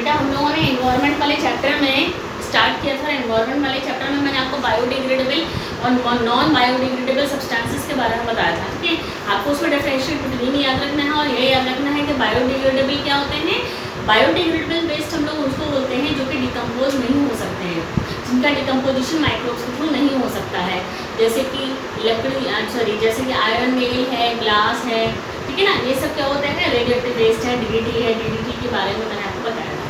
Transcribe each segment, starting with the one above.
बेटा हम लोगों ने एनवायरनमेंट वाले चैप्टर में स्टार्ट किया था। एनवायरनमेंट वाले चैप्टर में मैंने आपको बायोडिग्रेडेबल और नॉन बायोडिग्रेडेबल सब्सटेंसेस के बारे में बताया था, ठीक है। आपको उसमें डिफरेंशिएट बिटवीन याद रखना है और ये याद रखना है कि बायोडिग्रेडेबल क्या होते हैं। बायोडिग्रेडेबल वेस्ट हम लोग उसको बोलते हैं जो कि डिकम्पोज नहीं हो सकते हैं, जिनका डिकम्पोजिशन माइक्रोब्स के थ्रू नहीं हो सकता है, जैसे कि लकड़ी जैसे कि आयरन नेल है, ग्लास है, ठीक है ना। ये सब क्या होता है, रेडियोएक्टिव वेस्ट है, डीडीटी है। डीडीटी के बारे में मैंने आपको बताया था।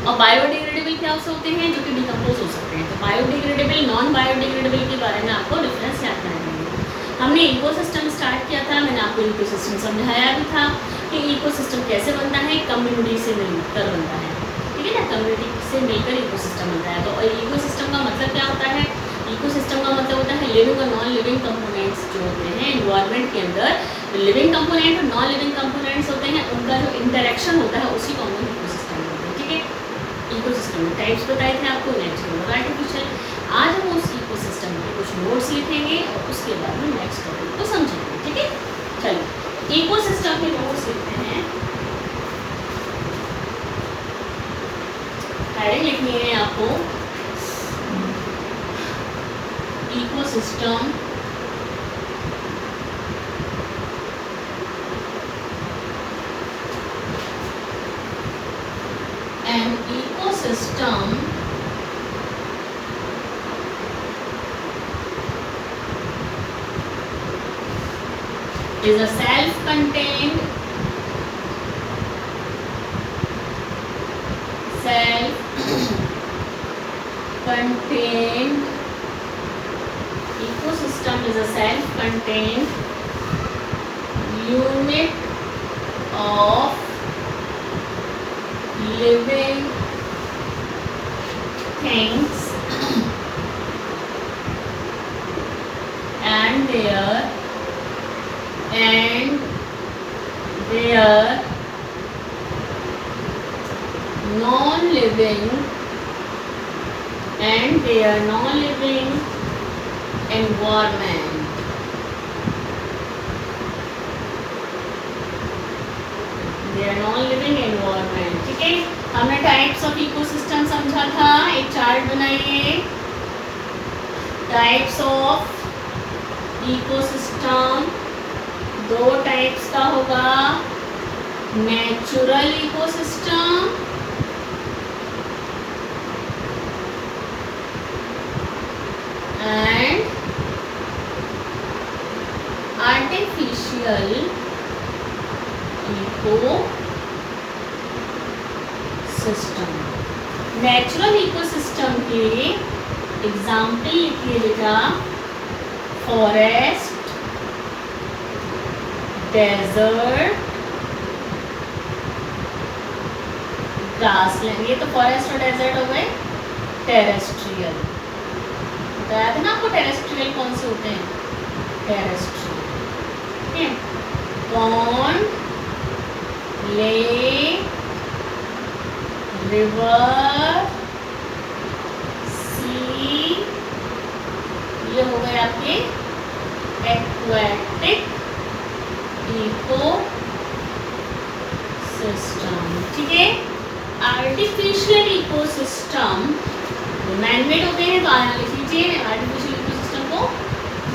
और बायोडिग्रेडेबल क्या होते हैं, जो कि डिकम्पोज हो सकते हैं। तो बायोडिग्रेडेबल नॉन बायोडिग्रेडेबल के बारे में आपको डिफरेंस याद करना है। हमने इकोसिस्टम स्टार्ट किया था, मैंने आपको इकोसिस्टम समझाया भी था कि इकोसिस्टम कैसे बनता है, कम्युनिटी से मिलकर बनता है, ठीक है ना। कम्युनिटी से मिलकर इकोसिस्टम बनता है। तो इकोसिस्टम का मतलब क्या होता है, इकोसिस्टम का मतलब होता है लिविंग और नॉन लिविंग कंपोनेंट्स जो होते हैं एनवायरनमेंट के अंदर। लिविंग कंपोनेंट और नॉन लिविंग कंपोनेंट्स होते हैं, उनका जो इंटरेक्शन होता है उसी को हम लोग इकोसिस्टम बोलते हैं, ठीक है। इकोसिस्टम में टाइप्स बताए थे आपको, नेचुरल और आर्टिफिशियल। आज हम उस इकोसिस्टम के कुछ नोट्स लिखेंगे और उसके बाद में नेक्स्ट टॉपिक को समझेंगे, ठीक है। चलिए इकोसिस्टम के नोट्स लिखते हैं। हेडिंग लिखनी है आपको, ecosystem an ecosystem is a self-contained ecosystem is a self-contained unit of living things and their non-living environment. Their non-living environment, ठीक है। हमने टाइप्स ऑफ इकोसिस्टम समझा था, एक चार्ट बनाइए। टाइप्स ऑफ इकोसिस्टम दो टाइप्स का होगा, natural ecosystem and artificial ecosystem. Natural ecosystem के एग्जाम्पल लिखिए बेटा, फॉरेस्ट, डेजर्ट, ग्रासलैंड। ये तो फॉरेस्ट और डेजर्ट हो गए टेरेस्ट्रियल। बताया था ना आपको टेरेस्ट्रियल कौन से होते हैं, टेरेस्ट्रियल, ठीक है। पॉन्ड, लेक, रिवर, सी, ये हो गए आपके एक्वाटिक इकोसिस्टम, ठीक है। आर्टिफिशियल इकोसिस्टम मैनमेड होते हैं, तो आना लिख लीजिए आर्टिफिशियल इकोसिस्टम को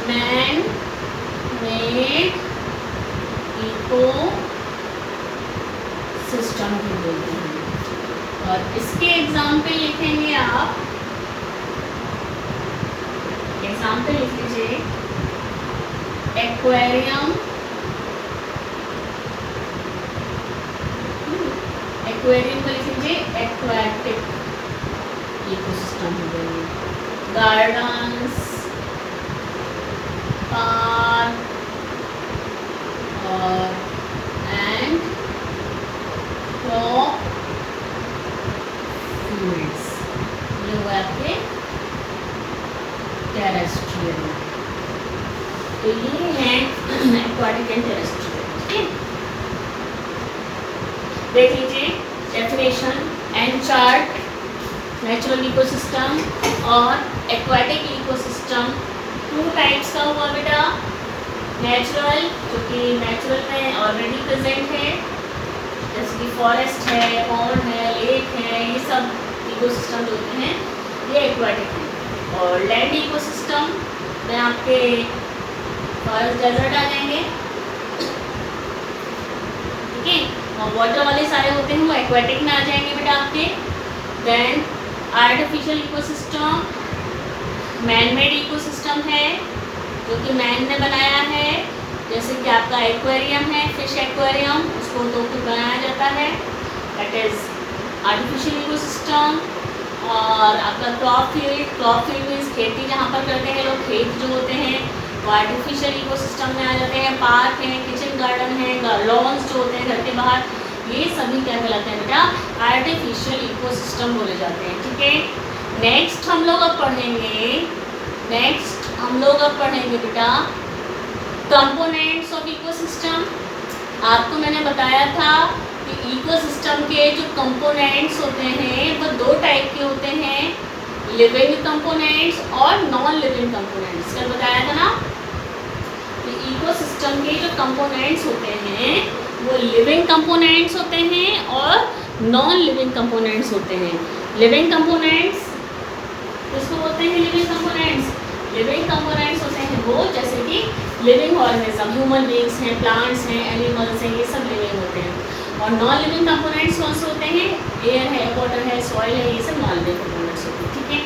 मैन मेड इकोसिस्टम भी बोलते हैं। और इसके एग्जाम्पल लिखेंगे आप, एग्जाम्पल लिख लीजिए एक्वेरियम, एक्वेरियम को लिख लीजिए एक्वाटिक इकोसिस्टम हो गई। गार्डन्स, पार्क और एंड क्रॉप फील्ड्स, ये हुआ आपके टेरेस्ट्रियल। तो ये है एक्वाटिक एंड टेरेस्ट्रियल, ठीक है। देख लीजिए definition and chart. Natural ecosystem और एक्वाटिक इकोसिस्टम टू टाइप्स का हुआ बेटा। नेचुरल, जो कि नेचुरल में ऑलरेडी प्रेजेंट है, जैसे कि फॉरेस्ट है, पॉन्ड है, लेक है, ये सब इकोसिस्टम जो होते हैं ये एक्वाटिक हैं। और लैंड इकोसिस्टम में आपके फॉरेस्ट डेजर्ट आ जाएंगे, ठीक है। और वाटर वाले सारे होते हैं वो एक्वाटिक में आ जाएंगे बेटा आपके। Then artificial ecosystem, man made ecosystem है जो कि मैन ने बनाया है, जैसे कि आपका एक्वेरियम है, फिश एक्वेरियम, उसको तो कुछ बनाया जाता है, दैट इज़ आर्टिफिशियल इकोसिस्टम। और आपका क्रॉप फील्ड मीन्स खेती जहाँ पर करते हैं लोग, खेत जो होते हैं वो आर्टिफिशियल इकोसिस्टम में आ जाते हैं। पार्क हैं, किचन गार्डन है, लॉन्स जो होते हैं घर के बाहर, ये सभी क्या कहलाते हैं बेटा, आर्टिफिशियल इकोसिस्टम बोले जाते हैं, ठीक है। नेक्स्ट हम लोग अब पढ़ेंगे बेटा कंपोनेंट्स ऑफ इकोसिस्टम। आपको मैंने बताया था कि इकोसिस्टम के जो कंपोनेंट्स होते हैं वो दो टाइप के होते हैं, लिविंग कंपोनेंट्स और नॉन लिविंग कंपोनेंट्स। कल बताया था ना कि इकोसिस्टम के जो कंपोनेंट्स होते हैं वो लिविंग कंपोनेंट्स होते हैं और नॉन लिविंग कंपोनेंट्स होते हैं। लिविंग कंपोनेंट्स किसको बोलते हैं? Living components. लिविंग कंपोनेंट्स होते हैं वो जैसे कि लिविंग ऑर्गेनिज्म, ह्यूमन बींग्स हैं, प्लांट्स हैं, एनिमल्स हैं, ये सब लिविंग होते हैं। और नॉन लिविंग कंपोनेंट्स कौन से होते हैं? एयर है, वाटर है, सॉइल है, ये सब नॉन लिविंग कंपोनेंट्स होते हैं, ठीक है।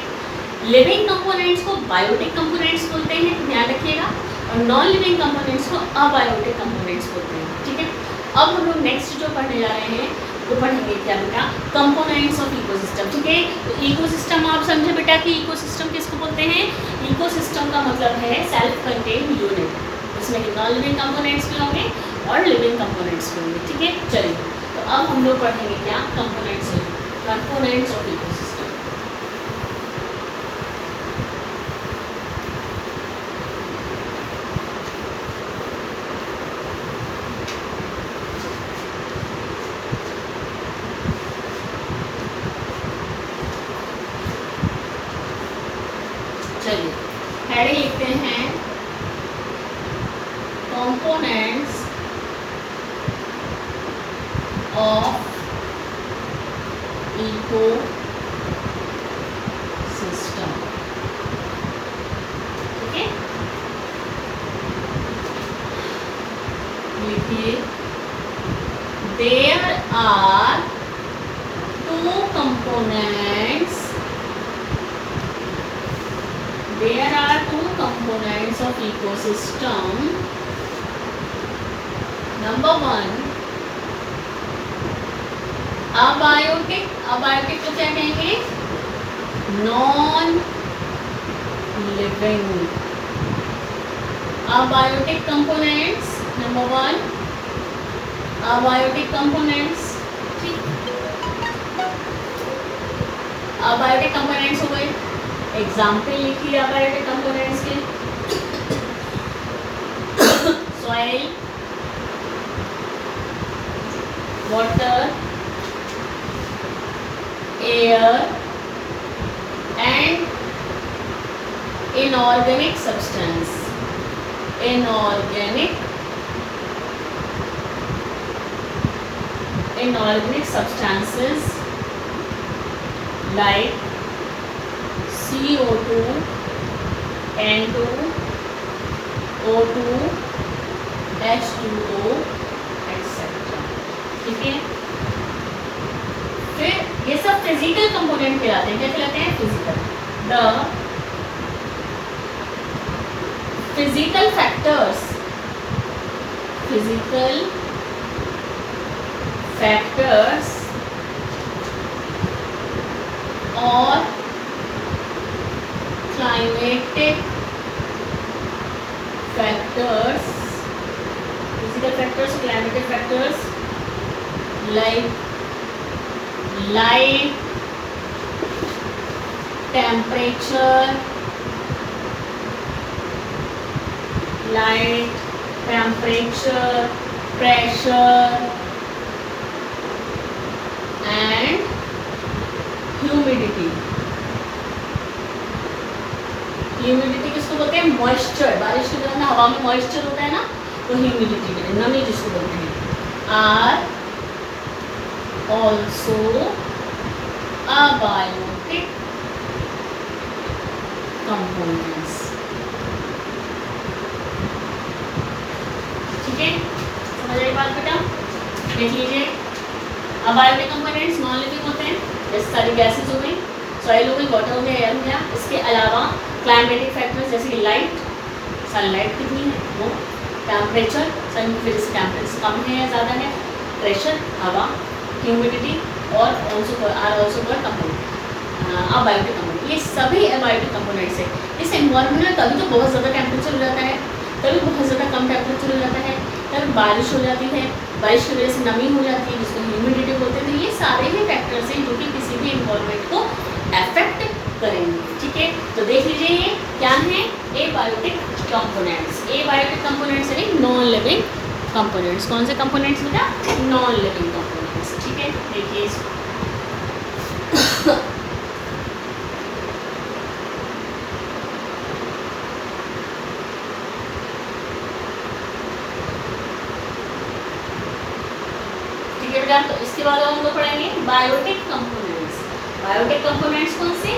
लिविंग कंपोनेंट्स को बायोटिक कंपोनेंट्स बोलते हैं, ध्यान रखिएगा, और नॉन लिविंग कंपोनेंट्स को अबायोटिक कंपोनेंट्स बोलते हैं, ठीक है। अब हम लोग नेक्स्ट जो पढ़ने जा रहे हैं वो पढ़ेंगे क्या बेटा, कंपोनेंट्स ऑफ इकोसिस्टम, ठीक है। तो इकोसिस्टम आप समझे बेटा कि इकोसिस्टम किसको बोलते हैं? इकोसिस्टम का मतलब है सेल्फ कंटेन्ड यूनिट, इसमें कि नॉन लिविंग कंपोनेंट्स भी होंगे और लिविंग कंपोनेंट्स भी होंगे, ठीक है। चलिए तो अब हम लोग पढ़ेंगे क्या, कंपोनेंट्स ऑफ इकोसिस्टम। चलिए हेडिंग लिखते हैं कंपोनेंट्स ऑफ इकोसिस्टम, ठीक है। लिखिए there are two components, there are two components of ecosystem. Number one, abiotic, abiotic को क्या कहेंगे? non living. Abiotic components, number one, abiotic components, abiotic components हो गए। एग्जाम्पल लिखिए अबायोटिक कंपोनेंट्स के, soil, water, air and inorganic substance. Inorganic substances like CO2, N2, O2, H2O, etc. ठीक है। फिर ये सब फिजिकल कंपोनेंट कहलाते हैं, क्या कहलाते हैं? फिजिकल। द फिजिकल फैक्टर्स और climatic factors, physical factors, climatic factors like light, temperature, pressure and humidity. Humidity किसको बोलते हैं? मॉइस्चर। बारिश के दौरान हवा में मॉइस्चर होता है ना, तो ह्यूमिडिटी, नमी जिसको बोलते हैं, आर also abiotic components. ठीक है, समझ आई बात बेटा? देख लीजिए, अबायोटिक कंपोनेंट्स नॉन लिविंग होते हैं, जैसे सारी गैसेज हो गई, सॉइल हो गई, वाटर हो गया, एयर हो गया। इसके अलावा क्लाइमेटिक फैक्टर्स जैसे कि लाइट, सनलाइट कितनी है वो, टेम्परेचर, सन की वजह से टेम्परेचर कम है या ज़्यादा है, प्रेशर, हवा, ह्यूमिडिटी और ऑल्सो अबायोटिक कंपोनेंट, ये सभी अबायोटिक कंपोनेंट्स है। इस एनवायरमेंट में कभी तो बहुत ज़्यादा टेम्परेचर हो जाता है, कभी बहुत ज़्यादा कम टेम्परेचर हो जाता है, कभी बारिश हो जाती है, बारिश की वजह से नमी हो जाती है जिसको ह्यूमिडिटी बोलते हैं। ये सारे ही फैक्टर्स हैं जो कि किसी भी एनवायरमेंट को अफेक्ट करेंगे। ठीक है, तो देख लीजिए ये क्या है, एबायोटिक कंपोनेंट्स। एबायोटिक कंपोनेंट्स यानी नॉन लिविंग कंपोनेंट्स। कौन से कंपोनेंट्स बेटा? Non living components. ठीक है, देखिए इसको तो इसके बाद हम लोग पढ़ेंगे बायोटिक कंपोनेंट्स। बायोटिक कंपोनेंट्स कौन से?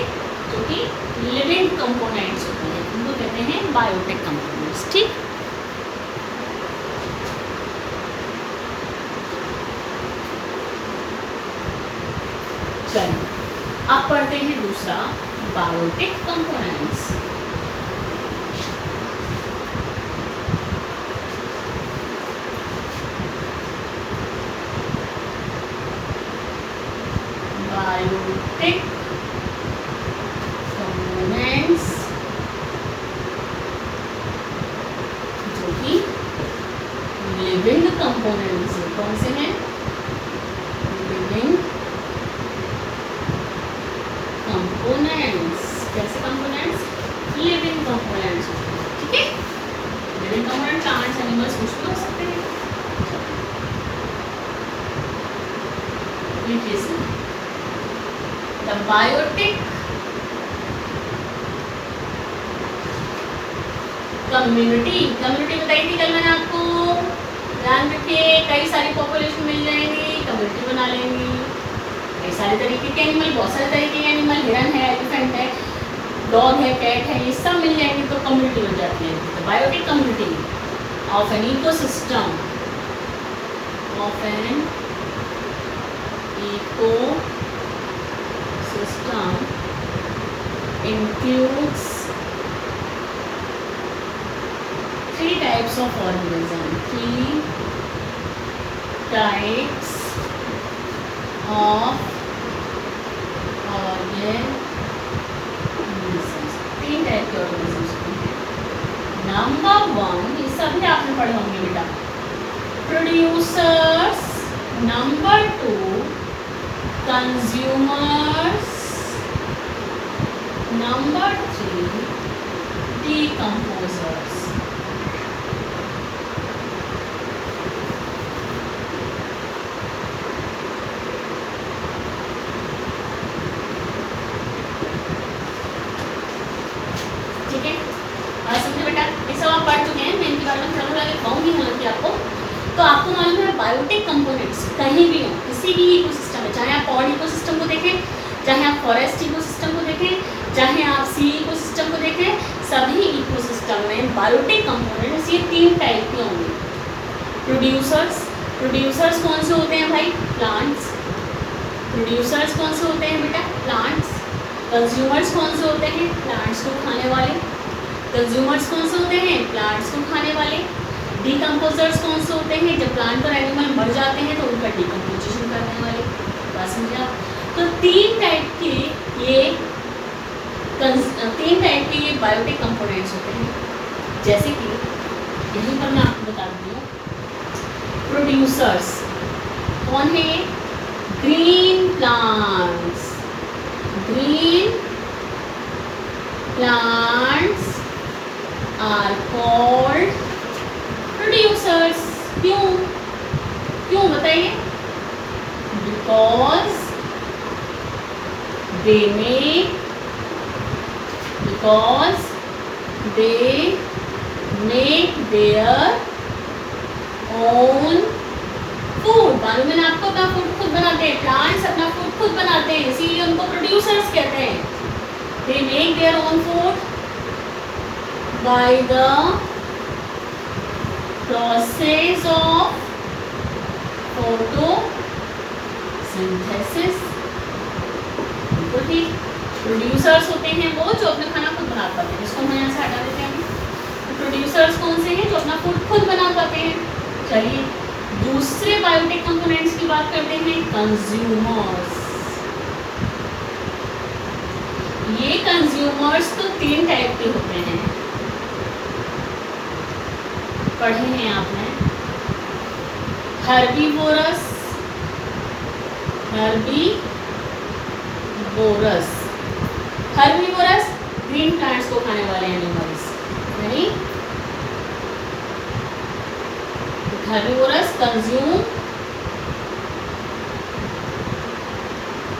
जो कि लिविंग कंपोनेंट्स होते हैं, उनको कहते हैं बायोटिक कंपोनेंट्स। ठीक, चलिए अब पढ़ते हैं दूसरा बायोटिक कंपोनेंट्स। बायोटिक कंपोनेंट्स जो कि लिविंग कंपोनेंट्स है। कौन से हैं? Living components. कैसे कंपोनेंट्स? Living components. ठीक है, लिविंग कंपोनेंट प्लांट्स, एनिमल्स कुछ भी हो सकते हैं। लिखिए द बायोटिक कम्युनिटी। कम्युनिटी बताई थी कल मैंने आपको, ध्यान रखिए, कई सारी पॉपुलेशन मिल जाएंगी, कम्युनिटी बना लेंगी। कई सारे तरीके के एनिमल, बहुत सारे तरीके के एनिमल, हिरन है, एलिफेंट है, डॉग है, कैट है, ये सब मिल जाएंगे तो कम्युनिटी बन जाती है। तो biotic community of an ecosystem, of an ecosystem includes three types of organism. Three types of organisms. तीन टाइप के organisms होते हैं। नंबर वन, ये सभी आपने पढ़े होंगे बेटा, producers. Number two, consumers. Number three, decomposers. ठीक है, समझे बेटा? ये सब आप पढ़ चुके हैं, मैं इनके बारे में थोड़ा थोड़ा कहूँगी हालांकि आपको। तो आपको मालूम है बायोटिक कंपोनेंट्स कहीं भी हो, किसी भी इकोसिस्टम में, चाहे आप पॉड इकोसिस्टम को देखें, चाहे आप फॉरेस्ट इकोसिस्टम को देखें, चाहे आप सी इकोसिस्टम को देखें, सभी इकोसिस्टम में बायोटिक कंपोनेंट्स ये तीन टाइप के होंगे। प्रोड्यूसर्स। प्रोड्यूसर्स कौन से होते हैं भाई? प्लांट्स। प्रोड्यूसर्स कौन से होते हैं बेटा? प्लांट्स। कंज्यूमर्स कौन से होते हैं? प्लांट्स को खाने वाले। कंज्यूमर्स कौन से होते हैं? प्लांट्स को खाने वाले। डिकम्पोजर्स कौन से होते हैं? जब प्लांट और एनिमल मर जाते हैं तो उनका डिकम्पोजिशन करने वाले। बात समझा? तो तीन टाइप के ये बायोटिक कंपोनेंट्स होते हैं। जैसे कि यहीं पर मैं आपको बता दूँ, प्रोड्यूसर्स कौन है? Green plants. Green plants are called producers. क्यों? क्यों बताइए? Because they make their own food। मालूम है ना आपको अपना फूड खुद खुद बनाते हैं, प्लांट्स अपना फूड खुद बनाते हैं, इसीलिए उनको प्रोड्यूसर्स कहते हैं। They make their own food by the process of photosynthesis. बिल्कुल ठीक। प्रोड्यूसर्स होते हैं वो जो अपना खाना खुद बना पाते हैं, जिसको हम यहाँ से हटा देते हैं। तो प्रोड्यूसर्स कौन से हैं? जो अपना फूड खुद बना पाते हैं। चलिए दूसरे बायोटिक कंपोनेंट्स की बात करते हैं, कंज्यूमर्स। ये कंज्यूमर्स तो 3 टाइप के होते हैं, पढ़े हैं आपने। हर्बीवोरस, हर्बीवोरस ग्रीन प्लांट्स को खाने वाले एनिमल्स, यानी हर्बीवोरस कंज्यूम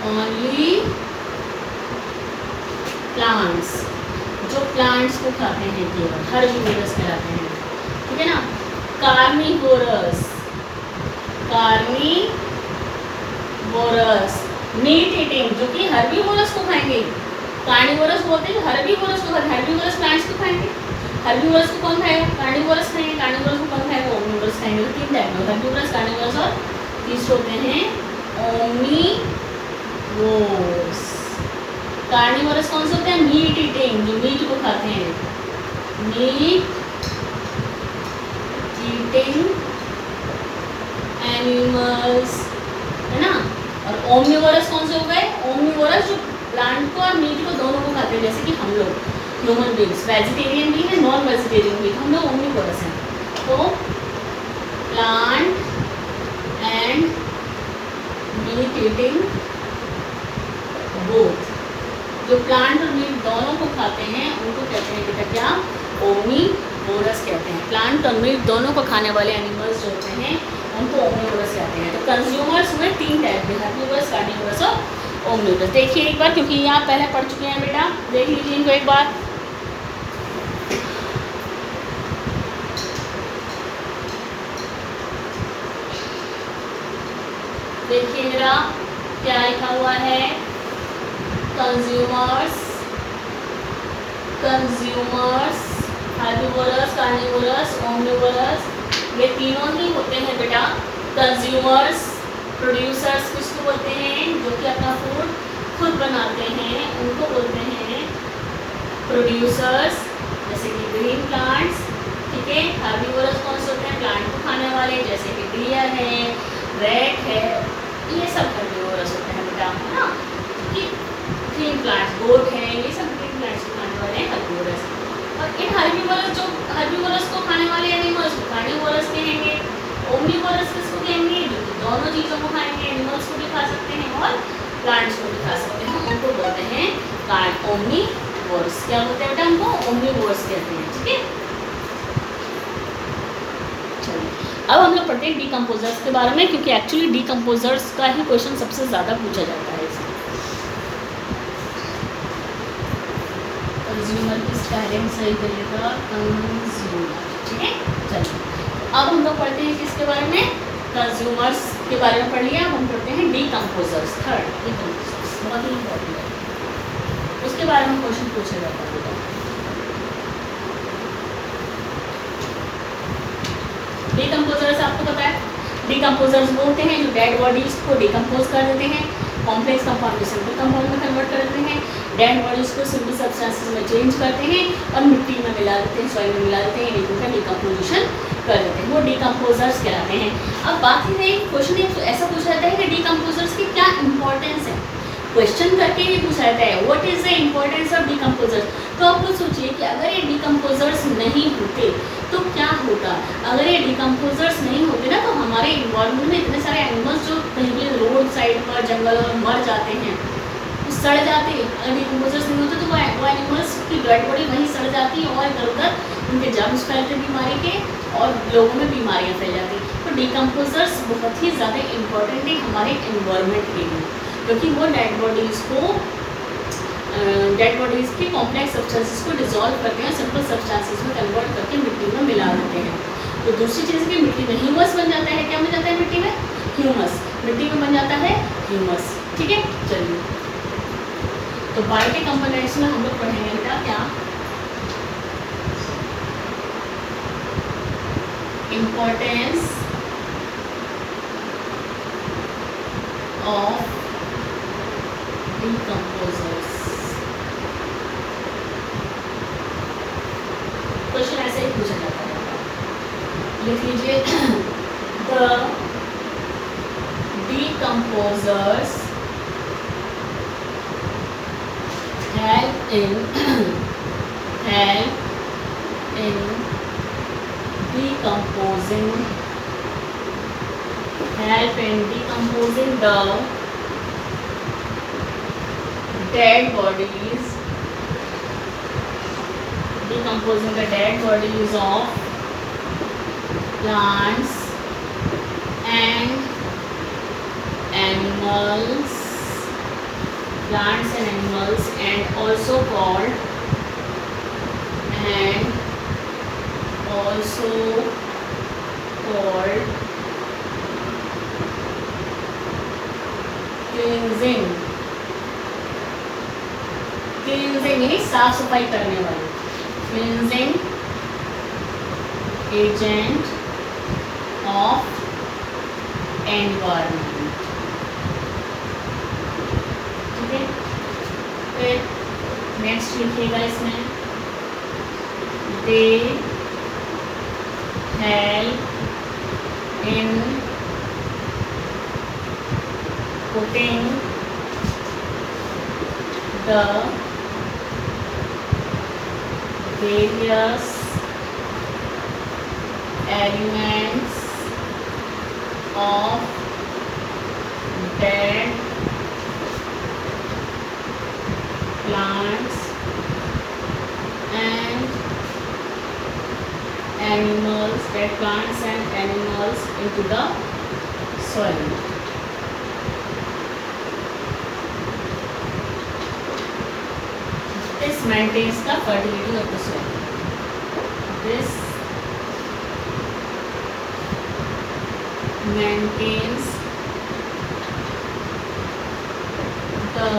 ओनली प्लांट्स, जो प्लांट्स को खाते हैं केवल हर्बीवोरस कहलाते हैं, ठीक है ना। कार्निवोरस मीट ईटिंग, जो कि हर्बीवोरस को खाएंगे। कार्निवोरस बोलते हैं हर्बीवोरस को, हर्बीवोरस प्लांट्स को खाएंगे। हर्बीवोरस को कौन खाएगा? कार्निवोरस खाएंगे। कार्निवोरस को कौन खाएगा? ओमनिवोरस खाएंगे। तो 3 टाइप में हर्बीवोरस, कार्निवोरस और तीसरे होते हैं ओमनिवोरस। कार्निवोरस कौन से होते हैं? मीट ईटिंग, जो मीट को खाते हैं, मीट ईटिंग एनिमल्स, है ना। और ओमनिवोरस कौन से हो गए? ओमनिवोरस जो प्लांट को और मीट को दोनों को खाते हैं, जैसे कि हम लोग ह्यूमन बींग्स, वेजिटेरियन भी है, नॉन वेजिटेरियन भी, हम लोग ओमनिवोरस हैं। तो plant and meat eating both, जो प्लांट और मीट दोनों को खाते हैं उनको कहते हैं बेटा क्या? ओमनिवोरस कहते हैं। प्लांट और मीट दोनों को खाने वाले एनिमल्स जो होते हैं उनको ओमनिवोरस कहते हैं। तो कंज्यूमर्स में 3 टाइप के, हर्बीवोरस, कार्निवोरस और ओमनिवोरस। देखिए एक बार, क्योंकि आप पहले पढ़ चुके हैं बेटा, देख लीजिए इनको एक बार। देखिए मेरा क्या लिखा हुआ है, कंज्यूमर्स, हर्बीवोरस, कार्निवोरस, ओमनिवोरस, ये तीनों ही होते हैं बेटा। कंज्यूमर्स, प्रोड्यूसर्स किसको बोलते हैं? जो कि अपना फूड खुद बनाते हैं, उनको बोलते हैं प्रोड्यूसर्स, जैसे कि ग्रीन प्लांट्स, ठीक है। हर्बीवोरस कौन से होते हैं? प्लांट को खाने वाले, जैसे कि डियर है, रैट है, ये सब हर्बीवोरस होते हैं बेटा, है ना। कि ग्रीन प्लांट्स, गोट है, ये सब ग्रीन प्लांट्स को खाने वाले हैं हर्बीवोरस। और इन हर्बीवोरस, जो हर्बीवोरस को खाने वाले एनिमल्स को कार्निवोरस कहेंगे। ओमनिवोरस किसको कहेंगे? जो कि दोनों चीज़ों को खाएंगे, एनिमल्स को भी खा सकते हैं और प्लांट्स को भी खा सकते हैं, उनको बोलते हैं ओमनिवोरस। क्या बोलते हैं बेटा? उनको ओमनिवोरस कहते हैं, ठीक है। अब हम लोग पढ़ते हैं डीकम्पोजर्स के बारे में, क्योंकि एक्चुअली डीकम्पोजर्स का ही क्वेश्चन सबसे ज़्यादा पूछा जाता है इसमें। कंज्यूमर की स्पेलिंग सही करिएगा, कंज्यूमर, ठीक है। चलिए अब हम लोग पढ़ते हैं किसके बारे में? कंज्यूमर्स के बारे में पढ़ लिया। अब हम पढ़ते हैं डीकम्पोजर्स, थर्ड डीकम्पोजर्स, बहुत ही इंपॉर्टेंट है, उसके बारे में क्वेश्चन पूछा जाता है। डीकम्पोजर्स आपको पता है, डीकम्पोजर्स वो होते हैं जो डेड बॉडीज को डिकम्पोज कर देते हैं, कॉम्प्लेक्स कंपाउंड को सिंपल कंपाउंड में कन्वर्ट कर देते हैं, डेड बॉडीज को सिंपल सब्सटेंसेस में चेंज करते हैं और मिट्टी में मिला देते हैं, सॉइल में मिला देते हैं, इनका डिकम्पोजिशन कर देते हैं, वो डीकम्पोजर्स कहलाते हैं। अब बात ही नहीं, क्वेश्चन ऐसा पूछा जाता है कि डीकम्पोजर्स की क्या इंपॉर्टेंस है, क्वेश्चन करके ये पूछा जाता है what is the importance of decomposers. तो आप लोग सोचिए कि अगर ये डीकम्पोजर्स नहीं होते तो क्या होता? अगर ये डीकम्पोजर्स नहीं होते ना, तो हमारे इन्वायरमेंट में इतने सारे एनिमल्स जो कहीं भी रोड साइड पर जंगल में मर जाते हैं, सड़ जाते। अगर डीकम्पोजर्स नहीं होते तो वो एनिमल्स की डेड बॉडी वहीं सड़ जाती और इधर उधर उनके जर्म्स फैलते बीमारी के और लोगों में बीमारियाँ फैल जाती। तो डीकम्पोजर्स बहुत ही ज़्यादा इम्पोर्टेंट है हमारे इन्वायरमेंट के लिए, क्योंकि वो डेड बॉडीज़ के कॉम्प्लेक्स सब्सटेंसेस को डिसॉल्व करते हैं, सिंपल सब्सटेंसेस में कन्वर्ट करके मिट्टी में मिला देते हैं। तो दूसरी चीज़ की मिट्टी में ह्यूमस बन जाता है। क्या बन जाता है मिट्टी में? ह्यूमस। मिट्टी में बन जाता है ह्यूमस। ठीक है, चलिए तो बायोटिक कंपोनेंट्स में हम लोग पढ़ेंगे बेटा क्या, इम्पोर्टेंस ऑफ decomposers। क्वेश्चन ऐसे ही पूछा जाता है, लिख लीजिए the decomposers help in decomposing the dead bodies, decomposing the dead bodies of plants and animals, and also called cleansing यानी साफ सफाई करने वाले, cleansing agent of environment। ठीक है, फिर नेक्स्ट लिखिएगा इसमें they help in putting the various elements of dead plants and animals into the soil। This maintains the fertility of the soil। This maintains the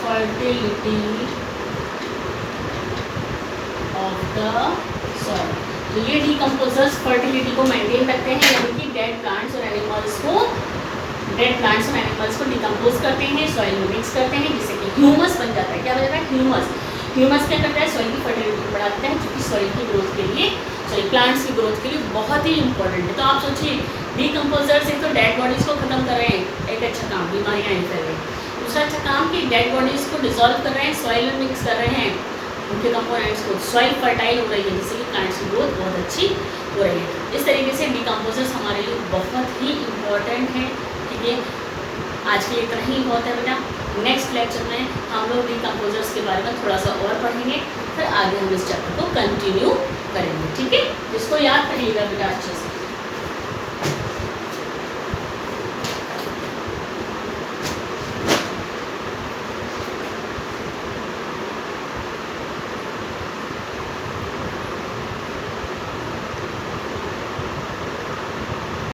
fertility of the soil। तो ये decomposers fertility को maintain रखते हैं, यानी कि dead plants और animals को decompose करते हैं, सॉइल में मिक्स करते हैं, जिससे कि ह्यूमस बन जाता है। क्या बन जाता है? ह्यूमस क्या करता है? सॉइल की फर्टिलिटी को बढ़ाता है, जो कि सॉइल की ग्रोथ के लिए, प्लांट्स की ग्रोथ के लिए बहुत ही इंपॉर्टेंट है। तो आप सोचिए डिकम्पोजर्स एक तो डेड बॉडीज़ को ख़त्म कर रहे हैं, एक अच्छा काम, बीमारियाँ नहीं फैल रही। दूसरा अच्छा काम कि डेड बॉडीज़ को डिसॉल्व कर रहे हैं, सॉइल में मिक्स कर रहे हैं, उनके कंपोनेंट्स को, सॉइल फर्टाइल हो रही है, जिससे कि प्लांट्स की ग्रोथ बहुत अच्छी हो रही है। इस तरीके से डिकम्पोजर्स हमारे लिए बहुत ही इम्पॉर्टेंट है। ठीक है, आज के लिए इतना ही बहुत है बेटा। नेक्स्ट लेक्चर में हम लोग डिकम्पोजर्स के बारे में थोड़ा सा और पढ़ेंगे, फिर आगे हम इस चैप्टर को कंटिन्यू करेंगे। ठीक है, इसको याद करिएगा बेटा अच्छे से।